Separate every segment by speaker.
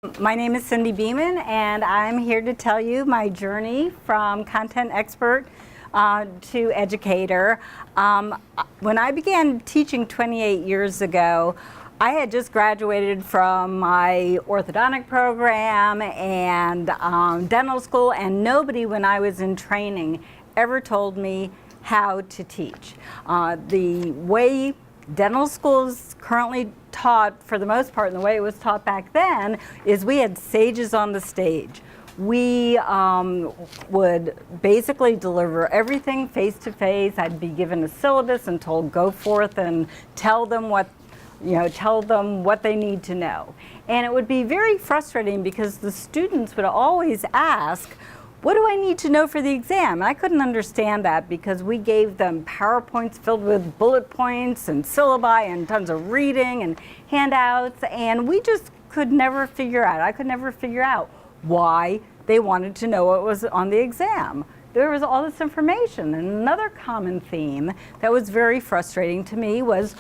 Speaker 1: My name is Cynthia Beeman, and I'm here to tell you my journey from content expert to educator. When I began teaching 28 years ago, I had just graduated from my orthodontic program and dental school, and nobody, when I was in training, ever told me how to teach. The way dental school is currently taught, for the most part, and the way it was taught back then, is we had sages on the stage. We would basically deliver everything face to face. I'd be given a syllabus and told, go forth and tell them what they need to know. And it would be very frustrating because the students would always ask, what do I need to know for the exam? And I couldn't understand that because we gave them PowerPoints filled with bullet points and syllabi and tons of reading and handouts, and we just could never figure out, I could never figure out why they wanted to know what was on the exam. There was all this information. And another common theme that was very frustrating to me was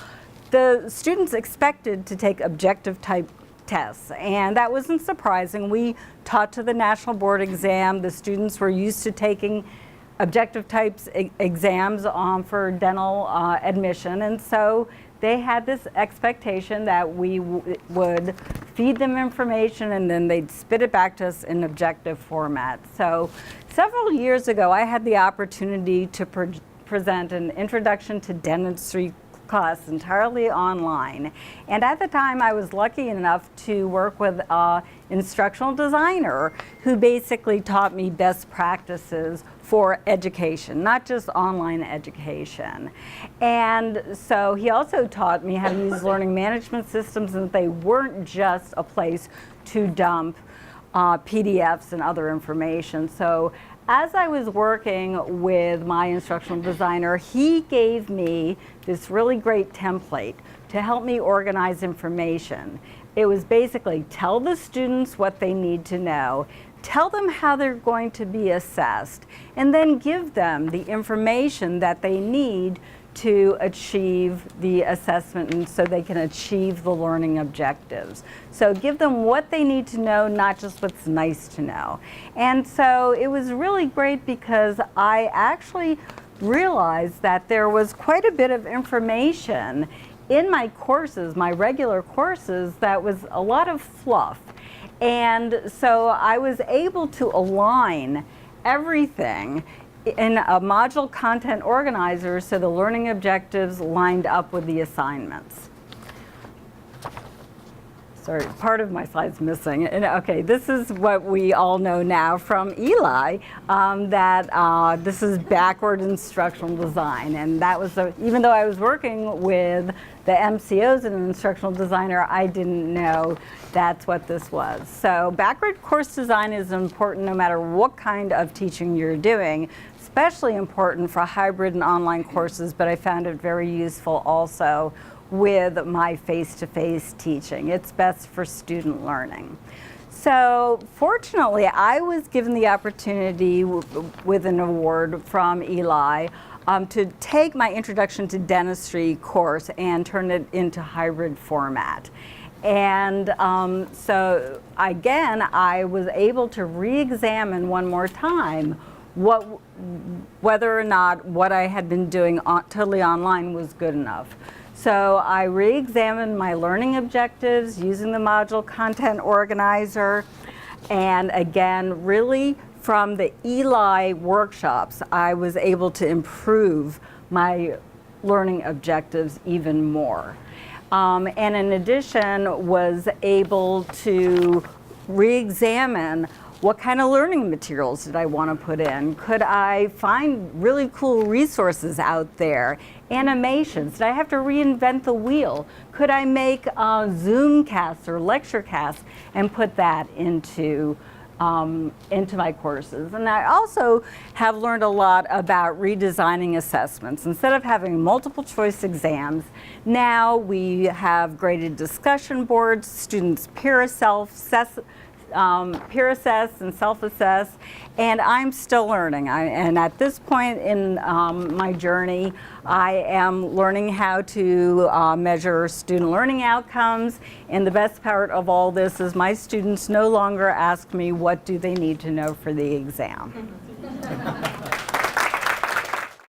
Speaker 1: the students expected to take objective type tests, and that wasn't surprising. We taught to the national board exam. The students were used to taking objective types exams for dental admission, and so they had this expectation that we would feed them information and then they'd spit it back to us in objective format. So several years ago, I had the opportunity to present an introduction to dentistry class entirely online, and at the time I was lucky enough to work with an instructional designer who basically taught me best practices for education, not just online education. And so he also taught me how to use learning management systems, and that they weren't just a place to dump PDFs and other information. So as I was working with my instructional designer, he gave me this really great template to help me organize information. It was basically tell the students what they need to know, tell them how they're going to be assessed, and then give them the information that they need to achieve the assessment and so they can achieve the learning objectives. So give them what they need to know, not just what's nice to know. And so it was really great because I actually realized that there was quite a bit of information in my courses, my regular courses, that was a lot of fluff. And so I was able to align everything in a module content organizer so the learning objectives lined up with the assignments. Sorry, part of my slide's missing. And, okay, this is what we all know now from Eli, that this is backward instructional design. And that was, even though I was working with the MCOs and an instructional designer, I didn't know that's what this was. So backward course design is important no matter what kind of teaching you're doing, especially important for hybrid and online courses, but I found it very useful also with my face-to-face teaching. It's best for student learning. So fortunately, I was given the opportunity with an award from Eli to take my Introduction to Dentistry course and turn it into hybrid format. And so again, I was able to re-examine one more time whether or not what I had been doing totally online was good enough. So I re-examined my learning objectives using the module content organizer, and again, really from the Eli workshops, I was able to improve my learning objectives even more. And in addition, was able to re-examine what kind of learning materials did I want to put in? Could I find really cool resources out there? Animations, did I have to reinvent the wheel? Could I make Zoom casts or lecture casts and put that into my courses? And I also have learned a lot about redesigning assessments. Instead of having multiple choice exams, now we have graded discussion boards, students peer peer assess and self-assess, and I'm still learning. And at this point in my journey, I am learning how to measure student learning outcomes, and the best part of all this is my students no longer ask me what do they need to know for the exam.